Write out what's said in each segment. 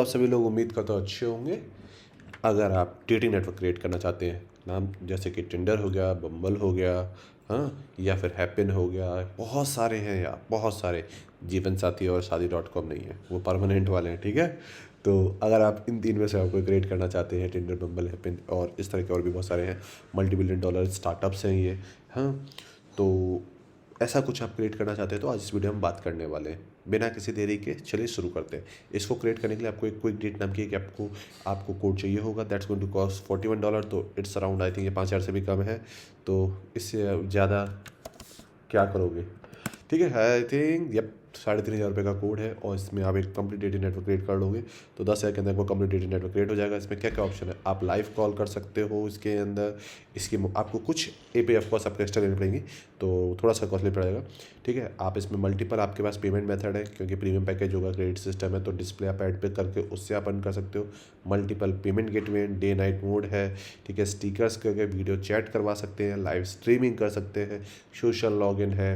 आप सभी लोग उम्मीद करते हो अच्छे होंगे। अगर आप डेटिंग नेटवर्क क्रिएट करना चाहते हैं, नाम जैसे कि टिंडर हो गया, बम्बल हो गया, हाँ, या फिर हैपन हो गया, बहुत सारे हैं यार, बहुत सारे। जीवन साथी और शादी .com नहीं है, वो परमानेंट वाले हैं, ठीक है। तो अगर आप इन तीन में से आपको क्रिएट करना चाहते हैं, टिंडर, बम्बल, हैपन और इस तरह के और भी बहुत सारे हैं, $multi-billion स्टार्टअप्स हैं ये, हाँ। तो ऐसा कुछ आप क्रिएट करना चाहते हैं तो आज इस वीडियो में बात करने वाले हैं। बिना किसी देरी के चलिए शुरू करते हैं। इसको क्रिएट करने के लिए आपको एक क्विक डेट नाम की एक आपको आपको कोड चाहिए होगा। That's going to cost $41। तो इट्स अराउंड आई थिंक ये 5,000 से भी कम है। तो इससे ज़्यादा क्या करोगे, ठीक है। आई थिंक यप, $3,500 का कोड है और इसमें आप एक कंप्लीट डेटा नेटवर्क क्रिएट कर लोगे तो 10 हज़ार के अंदर वो कंप्लीट डेटा नेटवर्क क्रिएट हो जाएगा। इसमें क्या क्या ऑप्शन है, आप लाइव कॉल कर सकते हो इसके अंदर। इसके आपको कुछ एपी ऑफ कोर्स आपको एक्स्ट्रा लेनी पड़ेंगी, तो थोड़ा सा कॉस्टली पड़ेगा, ठीक है। आप इसमें मल्टीपल आपके पास पेमेंट मेथड है, क्योंकि प्रीमियम पैकेज होगा, क्रेडिट सिस्टम है, तो डिस्प्ले आप ऐड पे करके उससे आप अर्न कर सकते हो। Multiple payment gateway, day night mode है, ठीक है। स्टिकर्स करके वीडियो चैट करवा सकते हैं, लाइव स्ट्रीमिंग कर सकते हैं, सोशल लॉगिन है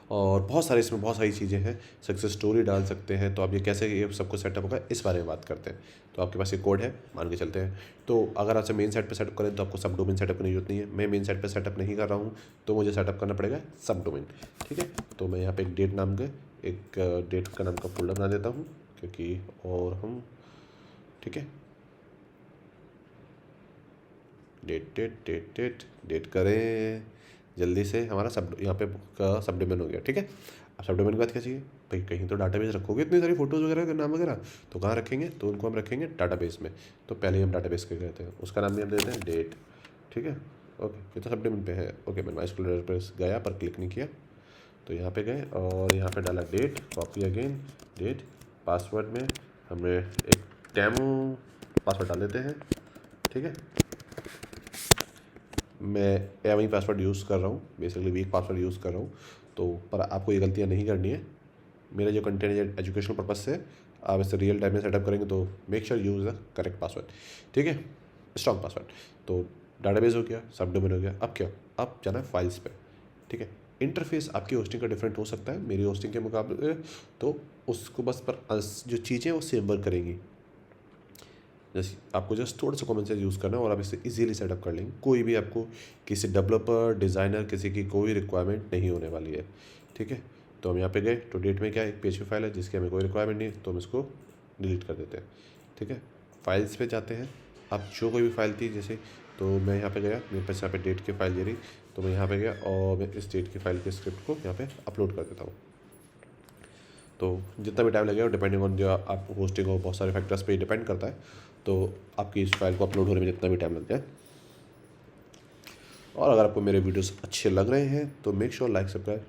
और बहुत सारे इसमें बहुत सारी चीज़ें हैं। सक्सेस स्टोरी डाल सकते हैं। तो आप ये कैसे ये सबको सेटअप होगा इस बारे में बात करते हैं। तो आपके पास ये कोड है, मान के चलते हैं। तो अगर आपसे मेन साइट पे सेटअप करें तो आपको सब डोमेन सेटअप करने की जरूरत नहीं है। मैं मेन साइट पे सेटअप नहीं कर रहा हूँ तो मुझे सेटअप करना पड़ेगा सब डोमेन, ठीक है। तो मैं यहाँ पे एक डेट नाम के एक डेट का नाम का फोल्डर बना देता हूँ, क्योंकि और हम, ठीक है, date date date date date करें जल्दी से। हमारा सब यहाँ पे का सब डोमेन हो गया, ठीक है। अब सब डोमेन के बाद क्या चाहिए भाई, कहीं तो डाटाबेस रखोगे, इतनी सारी फोटोज़ वगैरह नाम वगैरह, तो कहाँ रखेंगे, तो उनको हम रखेंगे डाटाबेस में। तो पहले ही हम डाटाबेस के कहते हैं, उसका नाम भी हम देते हैं डेट, ठीक है। ओके, ये तो सब डोमेन पे है। ओके, मैं माइस्क्यूएल पर गया पर क्लिक नहीं किया, तो यहाँ पे गए और यहाँ पे डाला date, copy again date. Password में हमें एक डेमो पासवर्ड डाल देते हैं, ठीक है। मैं एवं पासवर्ड यूज़ कर रहा हूँ, बेसिकली वीक पासवर्ड यूज़ कर रहा हूँ। तो पर आपको ये गलतियाँ नहीं करनी है। मेरा जो कंटेंट है एजुकेशनल पर्पज से, आप इसे रियल टाइम में सेटअप करेंगे तो make sure use the correct password, ठीक है, स्ट्रॉन्ग पासवर्ड। तो डाटाबेस हो गया, सब डोमेन हो गया। अब क्या, अब जाना है फाइल्स पे, ठीक है। इंटरफेस आपकी होस्टिंग का डिफरेंट हो सकता है मेरी होस्टिंग के मुकाबले, तो उसको बस पर जो चीज़ें वो सेम वर्क करेंगी। जैसे आपको जस्ट थोड़ा सा कॉमन सेंस यूज़ करना है और आप इसे इजीली सेटअप कर लेंगे। कोई भी आपको किसी डेवलपर, डिज़ाइनर, किसी की कोई रिक्वायरमेंट नहीं होने वाली है, ठीक है। तो हम यहाँ पे गए तो डेट में क्या एक PHP फाइल है जिसकी हमें कोई रिक्वायरमेंट नहीं, तो हम इसको डिलीट कर देते हैं, ठीक है। फाइल्स पे जाते हैं। अब जो कोई भी फाइल थी जैसे, तो मैं यहाँ पे गया, मेरे पास यहाँ पे डेट की फाइल दे रही, तो मैं यहाँ पे गया और मैं इस डेट की फाइल के स्क्रिप्ट को यहाँ पे अपलोड कर देता हूँ। तो जितना भी टाइम लगेगा डिपेंडिंग ऑन जो आप होस्टिंग हो, बहुत सारे फैक्टर्स पे डिपेंड करता है। तो आपकी इस फाइल को अपलोड होने में जितना भी टाइम लग जाए। और अगर आपको मेरे वीडियोस अच्छे लग रहे हैं तो मेक श्योर लाइक सब्सक्राइब।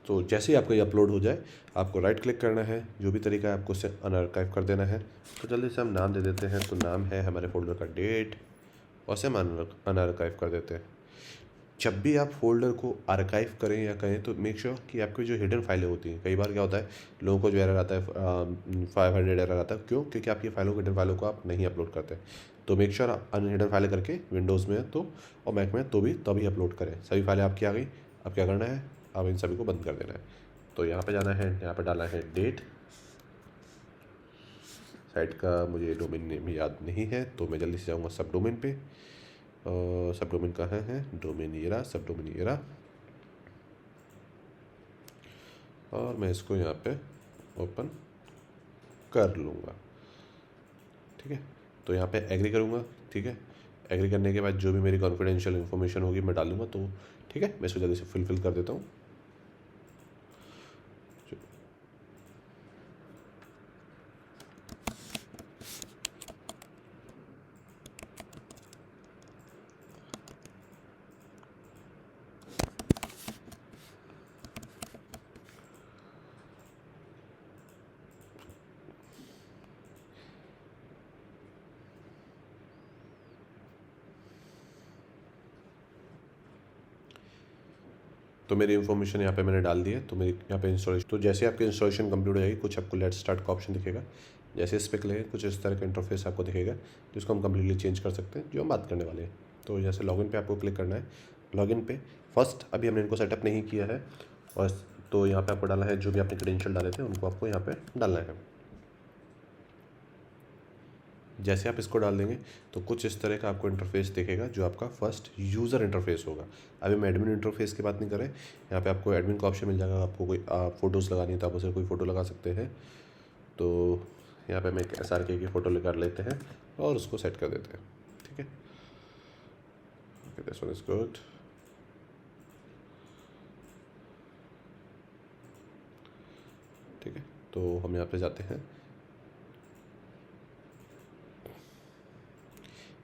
तो जैसे ही आपका ये अपलोड हो जाए, आपको राइट क्लिक करना है, जो भी तरीका है आपको उसे अनआर्काइव कर देना है। तो जल्दी से हम नाम दे देते हैं, तो नाम है हमारे फोल्डर का डेट और से हम अनआर्काइव कर देते हैं। जब भी आप फोल्डर को आर्काइव करें या करें तो मेक श्योर कि आपकी जो हिडन फाइलें होती हैं, कई बार क्या होता है लोगों को जो एरर आता है 500 एरर आता है, क्यों, क्योंकि आपकी फाइलों को, हिडन फाइलों को आप नहीं अपलोड करते। तो मेक श्योर आप अनहिडन फाइलें करके विंडोज़ में तो और मैक में तो भी तभी अपलोड करें। सभी फाइलें आपकी आ गई, अब क्या करना है, अब इन सभी को बंद कर देना है। तो यहाँ पे जाना है, यहाँ पे डालना है डेट। साइट का मुझे डोमेन नेम याद नहीं है तो मैं जल्दी से जाऊँगा सब डोमेन पे। सब डोमेन कहाँ है, डोमेन ये रहा, सब डोमेन ये रहा। और मैं इसको यहाँ पे ओपन कर लूँगा, ठीक है। तो यहाँ पे एग्री करूँगा, ठीक है। एग्री करने के बाद जो भी मेरी कॉन्फिडेंशियल इन्फॉर्मेशन होगी मैं डालूंगा, तो ठीक है, मैं इसको जल्दी से फिल कर देता हूँ। तो मेरी इन्फॉर्मेशन यहाँ पे मैंने डाल दी है। तो मेरी यहाँ पे इंस्टॉलेशन, तो जैसे आपकी इंस्टॉलेशन कंप्लीट हो जाएगी, कुछ आपको लेट्स स्टार्ट का ऑप्शन दिखेगा। जैसे इस पर क्लिक, कुछ इस तरह का इंटरफेस आपको दिखेगा, जिसको हम कम्प्लीटली चेंज कर सकते हैं, जो हम बात करने वाले हैं। तो जैसे लॉगिन पे आपको क्लिक करना है। लॉगिन पे फर्स्ट अभी हमने इनको सेटअप नहीं किया है, और तो यहाँ पे आपको डालना है जो भी आपने क्रेडेंशियल डाले थे उनको आपको यहाँ पे डालना है। जैसे आप इसको डाल देंगे तो कुछ इस तरह का आपको इंटरफेस दिखेगा, जो आपका फर्स्ट यूज़र इंटरफेस होगा। अभी हम एडमिन इंटरफेस की बात नहीं करें। यहाँ पे आपको एडमिन का ऑप्शन मिल जाएगा। आपको कोई फ़ोटोज़ लगानी है तो आप उसे कोई फ़ोटो लगा सकते हैं। तो यहाँ पे हम एक SRK की फ़ोटो निकाल लेते हैं और उसको सेट कर देते हैं। ठीक है, okay, this one is good. ठीक है, तो हम यहाँ पे जाते हैं।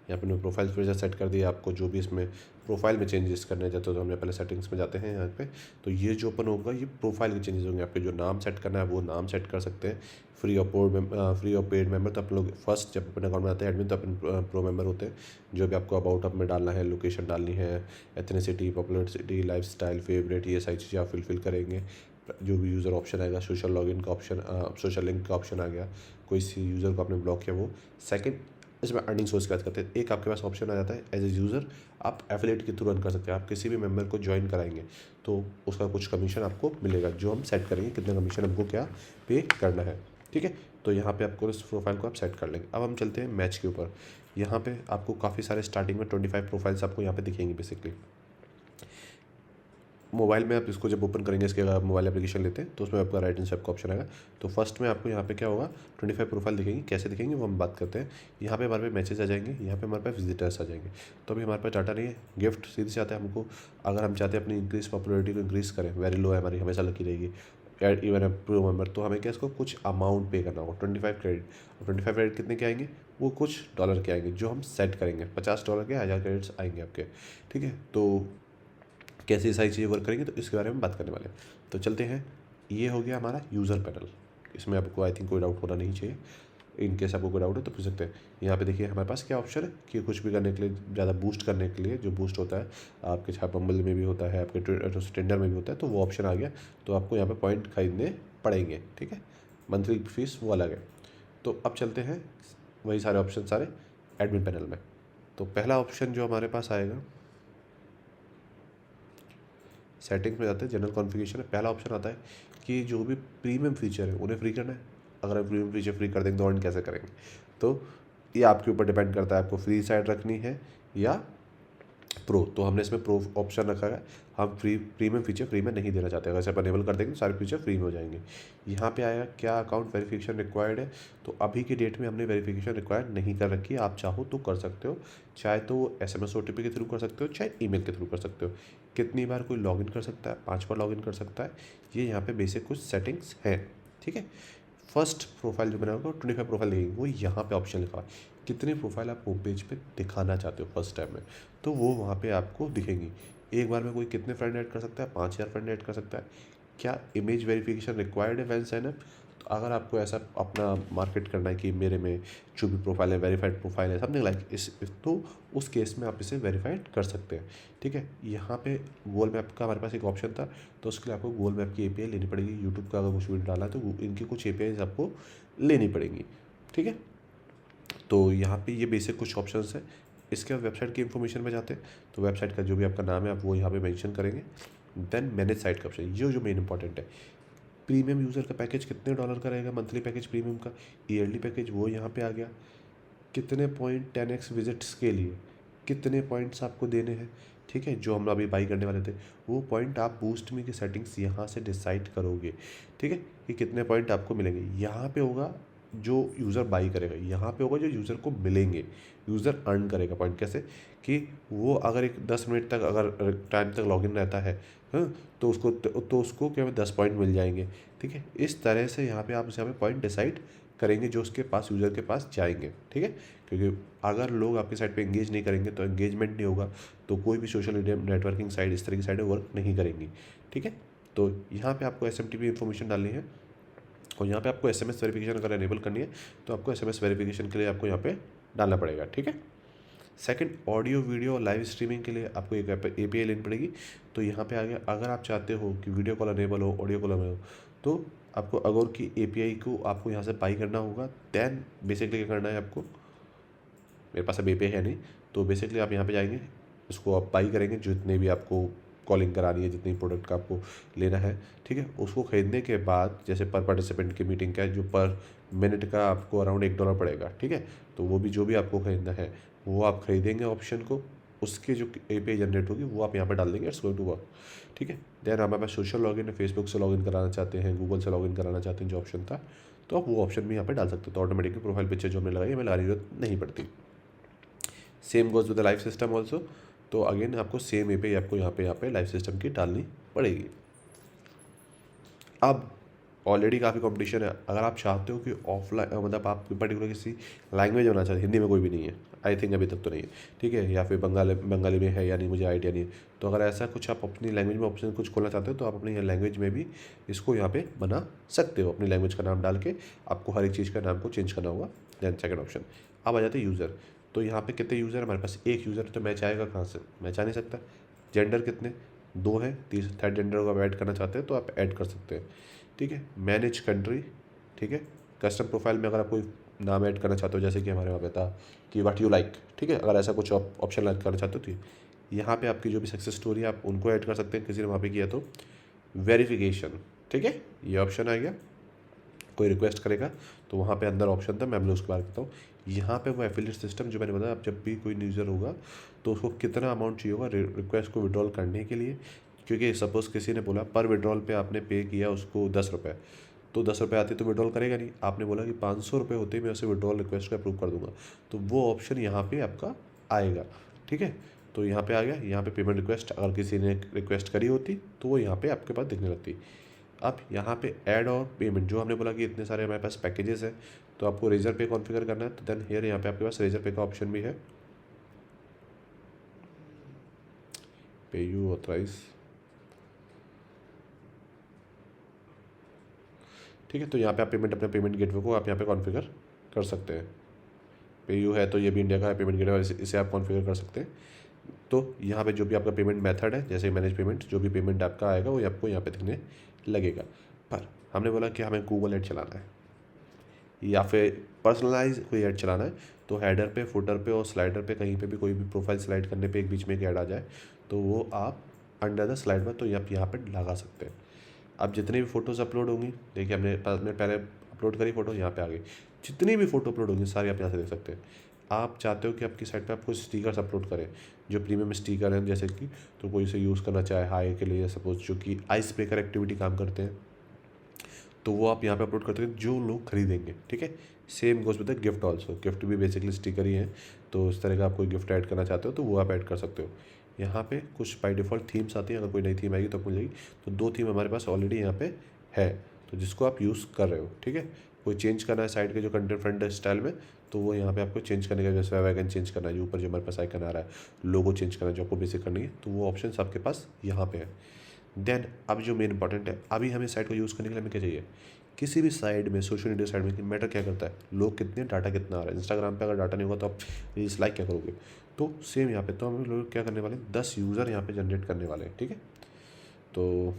यहाँ पे हमने प्रोफाइल फिर सेट कर दिया। आपको जो भी इसमें प्रोफाइल में चेंजेस करने जाते हो तो हमने पहले सेटिंग्स में जाते हैं यहाँ पे। तो ये जो ओपन होगा ये प्रोफाइल के चेंजेस होंगे। आपके जो नाम सेट करना है वो नाम सेट कर सकते हैं। फ्री ऑफ पेड मेंबर, तो आप लोग फर्स्ट जब अपने अकाउंट में आते हैं एडमिन, तो अपन प्रो मेंबर होते हैं। जो भी आपको अबाउट अप में डालना है, लोकेशन डालनी है, ethnicity, popularity, life style, favourite, ये सारी चीज़ें आप फिल करेंगे। जो भी यूज़र ऑप्शन आएगा, सोशल लॉगिन का ऑप्शन, सोशल लिंक का ऑप्शन आ गया। कोई सी यूज़र को आपने ब्लॉक किया वो। सेकंड, इसमें अर्निंग सोर्स की बात करते हैं। एक आपके पास ऑप्शन आ जाता है एज ए यूज़र, आप एफिलेट के थ्रू रन कर सकते हैं। आप किसी भी मेंबर को ज्वाइन कराएंगे तो उसका कुछ कमीशन आपको मिलेगा, जो हम सेट करेंगे कितना कमीशन हमको क्या पे करना है। ठीक है, तो यहाँ पे आपको इस प्रोफाइल को आप सेट कर लेंगे। अब हम चलते हैं मैच के ऊपर। यहाँ पे आपको काफ़ी सारे स्टार्टिंग में 25 प्रोफाइल्स आपको यहाँ पे दिखेंगे बेसिकली। मोबाइल में आप इसको जब ओपन करेंगे, इसके अगर आप मोबाइल एप्लीकेशन लेते हैं तो उसमें आपका राइट हैंड साइड का ऑप्शन आएगा। तो फर्स्ट में आपको यहाँ पे क्या होगा, 25 प्रोफाइल दिखेंगी। कैसे दिखेंगे वो हम बात करते हैं। यहाँ पे हमारे पे मैचेस आ जाएंगे, यहाँ पे हमारे पास विजिटर्स आ जाएंगे। तो अभी हमारे पास डाटा नहीं है, गिफ्ट सीधे से आता है हमको। अगर हम चाहते हैं अपनी इंक्रीज पॉपुलरिटी को इंक्रीज़ करें, वेरी लो है हमारी, हमेशा लगी रहेगी इवन प्रो मेंबर, तो हमें क्या इसको कुछ अमाउंट पे करना होगा, 25 क्रेडिट। और 25 क्रेडिट कितने के आएंगे, वो कुछ डॉलर के आएंगे, जो हम सेट करेंगे। $50 के 1000 क्रेडिट्स आएंगे आपके। ठीक है, तो कैसे सारी चीज़ें वर्क करेंगी तो इसके बारे में बात करने वाले हैं। तो चलते हैं। ये हो गया हमारा यूज़र पैनल। इसमें आपको आई थिंक कोई डाउट होना नहीं चाहिए। इन केस आपको कोई डाउट है तो पूछ सकते हैं। यहाँ पे देखिए हमारे पास क्या ऑप्शन है कि कुछ भी करने के लिए, ज़्यादा बूस्ट करने के लिए, जो बूस्ट होता है आपके चाहे बम्बल में भी होता है, आपके टेंडर में भी होता है, तो वो ऑप्शन आ गया। तो आपको यहाँ पर पॉइंट खरीदने पड़ेंगे। ठीक है, मंथली फीस वो अलग है। तो अब चलते हैं वही सारे ऑप्शन सारे एडमिन पैनल में। तो पहला ऑप्शन जो हमारे पास आएगा, सेटिंग्स में जाते हैं, जनरल कॉन्फ़िगरेशन में पहला ऑप्शन आता है कि जो भी प्रीमियम फीचर है उन्हें फ्री करना है। अगर हम प्रीमियम फीचर फ्री कर देंगे तो ऑन कैसे करेंगे, तो ये आपके ऊपर डिपेंड करता है, आपको फ्री साइड रखनी है या प्रो। तो हमने इसमें प्रो ऑप्शन रखा है। हम प्रीमियम फीचर फ्री में नहीं देना चाहते। अगर आप अनेबल कर देंगे तो सारे फीचर फ्री में हो जाएंगे। यहाँ पे आएगा क्या अकाउंट वेरिफिकेशन रिक्वायर्ड है, तो अभी की डेट में हमने वेरिफिकेशन रिक्वायर्ड नहीं कर रखी है। आप चाहो तो कर सकते हो, चाहे तो SMS OTP के थ्रू कर सकते हो, चाहे ईमेल के थ्रू कर सकते हो। कितनी बार कोई लॉगिन कर सकता है, 5 बार लॉगिन कर सकता है। ये यहाँ पे बेसिक कुछ सेटिंग्स हैं। ठीक है, फर्स्ट प्रोफाइल जो बना होगा 25 प्रोफाइल लगेगी, वो यहाँ पे ऑप्शन लिखा है। कितनी प्रोफाइल आप होम पेज पे दिखाना चाहते हो फर्स्ट टाइम में, तो वो वहाँ पे आपको दिखेंगी। एक बार में कोई कितने फ्रेंड ऐड कर सकता है, 5000 फ्रेंड ऐड कर सकता है। क्या इमेज वेरिफिकेशन रिक्वायर्ड है व्हेन साइन अप, तो अगर आपको ऐसा अपना मार्केट करना है कि मेरे में जो भी प्रोफाइल है वेरीफाइड प्रोफाइल है, समथिंग लाइक इस, तो उस केस में आप इसे वेरीफाइड कर सकते हैं। ठीक है, यहाँ पे गूगल मैप का हमारे पास एक ऑप्शन था, तो उसके लिए आपको गूगल मैप की API लेनी पड़ेगी। यूट्यूब का अगर कुछ वीडियो डाला है तो इनकी कुछ APIs आपको लेनी पड़ेंगी। ठीक है, तो यहाँ पे ये बेसिक कुछ ऑप्शंस हैं। इसके बाद वेबसाइट की इन्फॉर्मेशन में जाते हैं। तो वेबसाइट का जो भी आपका नाम है आप वो यहाँ पे मेंशन करेंगे। देन मैनेज साइट का ऑप्शन, ये जो मेन इंपॉर्टेंट है। प्रीमियम यूज़र का पैकेज कितने डॉलर का रहेगा, मंथली पैकेज प्रीमियम का, ईयरली पैकेज वो यहाँ पे आ गया। कितने पॉइंट 10x विजिट्स के लिए कितने पॉइंट्स आपको देने हैं। ठीक है, जो हम अभी बाई करने वाले थे वो पॉइंट आप बूस्ट मी की सेटिंग्स यहाँ से डिसाइड करोगे। ठीक है, कि कितने पॉइंट आपको मिलेंगे। यहाँ पे होगा जो यूज़र बाई करेगा, यहाँ पे होगा जो यूज़र को मिलेंगे। यूज़र अर्न करेगा पॉइंट कैसे, कि वो अगर एक 10 मिनट तक अगर टाइम तक लॉगिन रहता है, हाँ, तो उसको क्या 10 पॉइंट मिल जाएंगे। ठीक है, इस तरह से यहाँ पे आप यहाँ पे पॉइंट डिसाइड करेंगे जो उसके पास यूज़र के पास जाएंगे। ठीक है, क्योंकि अगर लोग आपकी साइट पे एंगेज नहीं करेंगे तो एंगेजमेंट नहीं होगा, तो कोई भी सोशल मीडिया नेटवर्किंग साइट इस तरह की साइटें वर्क नहीं करेंगी। ठीक है, तो यहाँ पे आपको SMTP इन्फॉर्मेशन डालनी है, और यहाँ पे आपको SMS वेरिफिकेशन अगर एनेबल करनी है तो आपको SMS वेरिफिकेशन के लिए आपको यहाँ पे डालना पड़ेगा। ठीक है, सेकंड, ऑडियो वीडियो और लाइव स्ट्रीमिंग के लिए आपको एक API लेनी पड़ेगी। तो यहाँ पे आ गया, अगर आप चाहते हो कि वीडियो कॉल अनेबल हो, ऑडियो कॉल अनेबल हो, तो आपको अगोर की API को आपको यहाँ से बाई करना होगा। देन बेसिकली क्या करना है आपको, मेरे पास अब API है नहीं, तो बेसिकली आप यहाँ पे जाएंगे, इसको आप बाई करेंगे, जितने भी आपको कॉलिंग करानी है, जितनी प्रोडक्ट का आपको लेना है, ठीक है। उसको ख़रीदने के बाद जैसे पर पार्टिसिपेंट की मीटिंग का जो पर मिनट का आपको अराउंड $1 पड़ेगा, ठीक है। तो वो भी जो भी आपको ख़रीदना है वो आप ख़रीदेंगे ऑप्शन को, उसकी जो API जनरेट होगी वो आप यहाँ पर डाल देंगे, इट्स गोइंग टू वर्क, ठीक है। देन हमारे पास सोशल लॉगिन है, फेसबुक से लॉगिन कराना चाहते हैं, गूगल से लॉगिन कराना चाहते हैं जो ऑप्शन था, तो आप वो ऑप्शन भी यहाँ पे डाल सकते हो। तो ऑटोमेटिकली प्रोफाइल पिक्चर जो हमने लगाई हमें लगाने की जरूरत नहीं पड़ती। Same goes with the live system also. तो अगेन आपको सेम API आपको यहाँ पे लाइव सिस्टम की डालनी पड़ेगी। अब ऑलरेडी काफ़ी कंपटीशन है, अगर आप चाहते हो कि ऑफलाइन मतलब आप पर्टिकुलर किसी लैंग्वेज होना चाहते हैं, हिंदी में कोई भी नहीं है आई थिंक अभी तक तो नहीं है, ठीक है, या फिर बंगाली में है या नहीं मुझे आइडिया नहीं है। तो अगर ऐसा कुछ आप अपनी लैंग्वेज में ऑप्शन कुछ खोलना चाहते हो तो आप अपनी लैंग्वेज में भी इसको यहाँ पे बना सकते हो, अपनी लैंग्वेज का नाम डाल के आपको हर एक चीज़ का नाम को चेंज करना होगा। देन सेकंड ऑप्शन, अब आ जाते हैं यूज़र। तो यहाँ पे कितने यूज़र, हमारे पास एक यूज़र, तो मैच आएगा कहाँ से, मैच आ नहीं सकता। जेंडर कितने, 2 है, थर्ड जेंडर को आप ऐड करना चाहते हैं तो आप ऐड कर सकते हैं, ठीक है। मैनेज कंट्री, ठीक है। कस्टम प्रोफाइल में अगर आप कोई नाम ऐड करना चाहते हो, जैसे कि हमारे वहाँ पे था कि व्हाट यू लाइक, ठीक है, अगर ऐसा कुछ ऑप्शन ऐड करना चाहते हो तो यहाँ पे आपकी जो भी सक्सेस स्टोरी है आप उनको ऐड कर सकते हैं, किसी ने वहाँ पे किया तो। वेरिफिकेशन, ठीक है, ये ऑप्शन आ गया, कोई रिक्वेस्ट करेगा तो वहाँ पे अंदर ऑप्शन था, मैं उसके बारे में बताऊँ। यहाँ पे वो एफिलिएट सिस्टम जो मैंने बताया, आप जब भी कोई यूज़र होगा तो उसको कितना अमाउंट चाहिए होगा रिक्वेस्ट को विड्रॉल करने के लिए, क्योंकि सपोज़ किसी ने बोला पर विड्रॉल पे आपने पे किया उसको 10 रुपये, तो 10 रुपये आते तो विड्रॉल करेगा नहीं, आपने बोला कि 500 रुपये होते ही मैं उसे विड्रॉल रिक्वेस्ट को अप्रूव कर दूंगा, तो वो ऑप्शन यहाँ पे आपका आएगा, ठीक है। तो यहाँ पे आ गया, यहाँ पे पेमेंट रिक्वेस्ट अगर किसी ने रिक्वेस्ट करी होती तो वो यहाँ पे आपके पास दिखने लगती। अब यहाँ पे ऐड और पेमेंट, जो हमने बोला कि इतने सारे हमारे पास पैकेजेस हैं तो आपको रेजर पे कॉन्फ़िगर करना है, तो देन हियर यहाँ पे आपके पास रेजर पे का ऑप्शन भी है, पे यू ऑथराइज, ठीक है। तो यहाँ पे आप पेमेंट अपने पेमेंट गेटवे को आप यहाँ पे कॉन्फ़िगर कर सकते हैं। पे यू है तो ये भी इंडिया का है पेमेंट गेटवे, इसे आप कॉन्फ़िगर कर सकते हैं। तो यहाँ पे जो भी आपका पेमेंट मेथड है, जैसे मैनेज पेमेंट, जो भी पेमेंट आपका आएगा वो आपको यहाँ पे दिखने लगेगा। पर हमने बोला कि हमें गूगल ऐड चलाना है या फिर पर्सनलाइज कोई ऐड चलाना है, तो हेडर पे, फुटर पे और स्लाइडर पे कहीं पे भी कोई भी प्रोफाइल स्लाइड करने पे एक बीच में एक ऐड आ जाए तो वो आप अंडर द स्लाइड में तो आप यहाँ पे लगा सकते हैं। अब जितनी भी फ़ोटोज़ अपलोड होंगी, देखिए हमने पहले अपलोड करी फ़ोटो, यहाँ पे आ गई, जितनी भी फ़ोटो अपलोड होंगी सारी आप यहाँ से देख सकते हैं। आप चाहते हो कि आपकी साइट पे आप कुछ स्टिकर्स अपलोड करें, जो प्रीमियम स्टिकर हैं, जैसे कि तो कोई इसे यूज़ करना चाहे हाई के लिए, सपोज जो कि आइस ब्रेकर एक्टिविटी काम करते हैं, तो वो आप यहाँ पे अपलोड करते हैं जो लोग खरीदेंगे, ठीक है। Same goes with the gift also, gift भी बेसिकली स्टिकर ही है, तो इस तरह का आप कोई गिफ्ट ऐड करना चाहते हो तो वो आप ऐड कर सकते हो। यहाँ पे कुछ बाई डिफ़ॉल्ट थीम्स आती हैं, अगर कोई नई थीम आएगी तो मिल जाएगी। तो 2 थीम हमारे पास ऑलरेडी यहाँ पे है, तो जिसको आप यूज़ कर रहे हो, ठीक है। कोई चेंज करना है साइड के जो कंटेंट फ्रंट स्टाइल में, तो वो यहाँ पे आपको चेंज करने का, जैसे वैगन चेंज करना है, जो ऊपर जो हमारे पास आइकन आ रहा है, लोगो चेंज करना है जो आपको बेसिक करनी है, तो वो ऑप्शन आपके पास यहाँ पे है। देन अब जो मेन इंपॉर्टेंट है, अभी हमें साइट को यूज़ करने के लिए हमें क्या चाहिए, किसी भी साइड में, सोशल मीडिया साइड में मैटर क्या करता है, लोग कितने, डाटा कितना आ रहा है। इंस्टाग्राम पे अगर डाटा नहीं होगा तो आप रील्स लाइक क्या करोगे। तो सेम यहाँ पे तो हम लोग क्या करने वाले हैं, 10 यूज़र यहाँ पे जनरेट करने वाले हैं, ठीक है। तो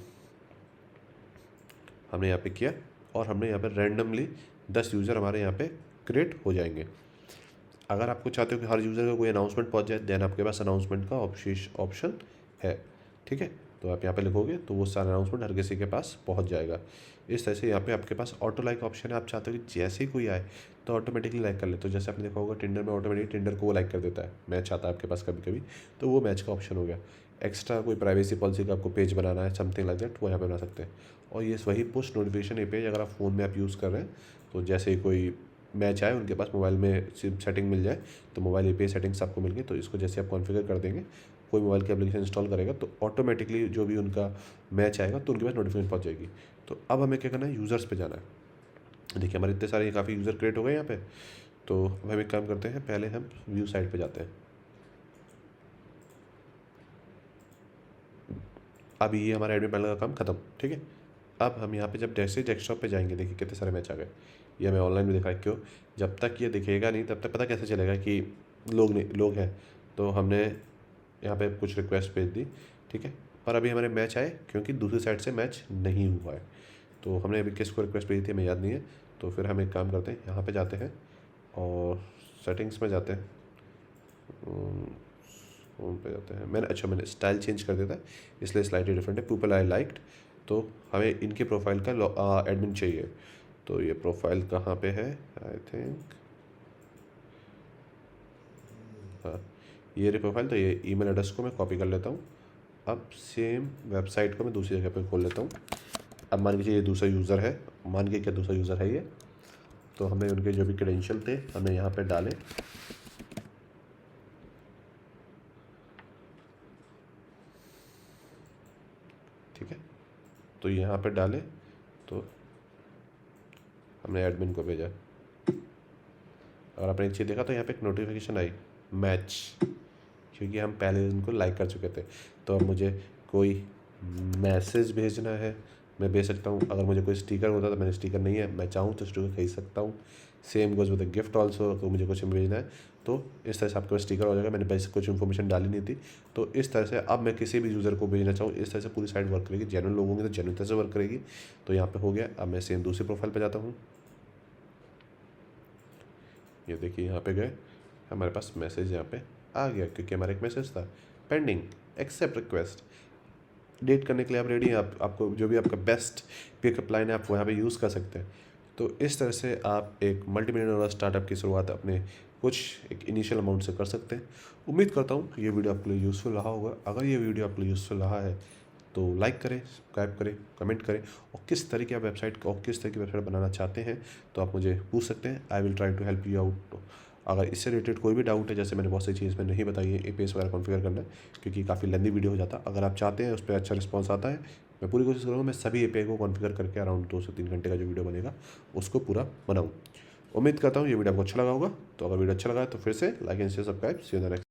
हमने यहाँ पे किया और हमने यहाँ पे रैंडमली 10 यूज़र हमारे यहाँ पे क्रिएट हो जाएंगे। अगर आपको चाहते हो कि हर यूज़र का कोई अनाउंसमेंट पहुँच जाए, देन आपके पास अनाउंसमेंट का ऑप्शन है, ठीक है। तो आप यहाँ पे लिखोगे तो वो सारा अनाउंसमेंट हर किसी के पास पहुँच जाएगा। इस तरह से यहाँ पे आपके पास ऑटो लाइक ऑप्शन है, आप चाहते हो कि जैसे ही कोई आए तो ऑटोमेटिकली लाइक कर ले। तो जैसे आपने देखा होगा टिंडर में ऑटोमेटिकली टिंडर को वो लाइक कर देता है, मैच आता है आपके पास कभी कभी, तो वो मैच का ऑप्शन हो गया। एक्स्ट्रा कोई प्राइवेसी पॉलिसी का आपको पेज बनाना है, समथिंग लाइक दैट, वो यहाँ पे बना सकते हैं। और ये वही पुश नोटिफिकेशन API अगर आप फ़ोन में आप यूज़ कर रहे हैं, तो जैसे ही कोई मैच आए उनके पास मोबाइल में सेटिंग मिल जाए, तो मोबाइल API सेटिंग्स आपको मिल गई, तो इसको जैसे आप कॉन्फ़िगर कर देंगे, कोई मोबाइल की एप्लीकेशन इंस्टॉल करेगा तो ऑटोमेटिकली जो भी उनका मैच आएगा तो उनके पास नोटिफिकेशन पहुंच जाएगी। तो अब हमें क्या करना है, यूज़र्स पे जाना है। देखिए हमारे इतने सारे काफ़ी यूज़र क्रिएट हो गए यहाँ पे। तो अब हम एक काम करते हैं, पहले हम व्यू साइट पे जाते हैं। अब ये हमारा एडमिन पैनल का काम खत्म, ठीक है। अब हम यहाँ पे जब जैसे डेस्कटॉप पे जाएंगे, देखिए कितने सारे मैच आ गए। ये हमें ऑनलाइन में दिखा, क्यों, जब तक ये दिखेगा नहीं तब तक पता कैसे चलेगा कि लोग हैं, तो हमने यहाँ पे कुछ रिक्वेस्ट भेज दी, ठीक है। पर अभी हमारे मैच आए क्योंकि दूसरी साइड से मैच नहीं हुआ है। तो हमने अभी किसको रिक्वेस्ट भेजी थी हमें याद नहीं है। तो फिर हम एक काम करते हैं, यहाँ पे जाते हैं और सेटिंग्स में जाते हैं, होम पे जाते हैं। मैंने स्टाइल चेंज कर दिया था, इसलिए स्लाइटली डिफरेंट है। पीपल आई लाइक्ड, तो हमें इनके प्रोफाइल का एडमिन चाहिए। तो ये प्रोफाइल कहाँ पे है, आई थिंक, हाँ ये रही प्रोफाइल। तो ये ईमेल एड्रेस को मैं कॉपी कर लेता हूँ। अब सेम वेबसाइट को मैं दूसरी जगह पे खोल लेता हूँ। अब मान लीजिए ये दूसरा यूज़र है, मान के क्या दूसरा यूज़र है ये। तो हमें उनके जो भी क्रेडेंशियल थे हमें यहाँ पे डालें, ठीक है। तो यहाँ पे डालें, तो हमने एडमिन को भेजा और आपने एक चीज़ देखा, तो यहाँ पे एक नोटिफिकेशन आई मैच, क्योंकि हम पहले उनको लाइक कर चुके थे। तो अब मुझे कोई मैसेज भेजना है मैं भेज सकता हूँ। अगर मुझे कोई स्टिकर होता तो मैंने स्टिकर नहीं है, मैं चाहूँ तो स्टिकर खरीद सकता हूँ। Same goes with gift also, तो मुझे कुछ भेजना है तो इस तरह से आपके पास स्टिकर हो जाएगा। मैंने बस कुछ इन्फॉर्मेशन डाली नहीं थी, तो इस तरह से अब मैं किसी भी यूज़र को भेजना चाहूँ, इस तरह से पूरी साइट वर्क करेगी। जेन्युइन लोग होंगे तो जेन्युइन तरह से वर्क करेगी। तो यहाँ पे हो गया। अब मैं सेम दूसरी प्रोफाइल पे जाता हूँ, ये देखिए यहाँ पे गए, हमारे पास मैसेज यहाँ पे आ गया, क्योंकि हमारा एक मैसेज था पेंडिंग एक्सेप्ट रिक्वेस्ट। डेट करने के लिए आप रेडी हैं, आपको जो भी आपका बेस्ट पिकअप लाइन है आप वहाँ पे यूज़ कर सकते हैं। तो इस तरह से आप एक मल्टीमिलियन डॉलर स्टार्टअप की शुरुआत अपने कुछ एक इनिशियल अमाउंट से कर सकते हैं। उम्मीद करता हूँ ये वीडियो आपके लिए यूज़फुल रहा होगा। अगर ये वीडियो आपके लिए यूज़फुल रहा है तो लाइक करें, सब्सक्राइब करें, कमेंट करें, और किस तरह की आप वेबसाइट और किस तरह की वेबसाइट बनाना चाहते हैं तो आप मुझे पूछ सकते हैं। I will try to help you out. अगर इससे रिलेटेड कोई भी डाउट है, जैसे मैंने बहुत सी चीज़ में नहीं बताई है, एपीएस वगैरह कॉन्फ़िगर करना है, क्योंकि काफ़ी लेंदी वीडियो हो जाता है। अगर आप चाहते हैं उस पर अच्छा रिस्पॉन्स आता है, मैं पूरी कोशिश करूँगा मैं सभी एपीआई को कॉन्फ़िगर करके अराउंड 2 से 3 घंटे का जो वीडियो बनेगा उसको पूरा बनाऊँ। उम्मीद करता हूँ ये वीडियो आपको अच्छा लगा होगा। तो अगर वीडियो अच्छा लगा है तो फिर से like and share, subscribe. See you in the next.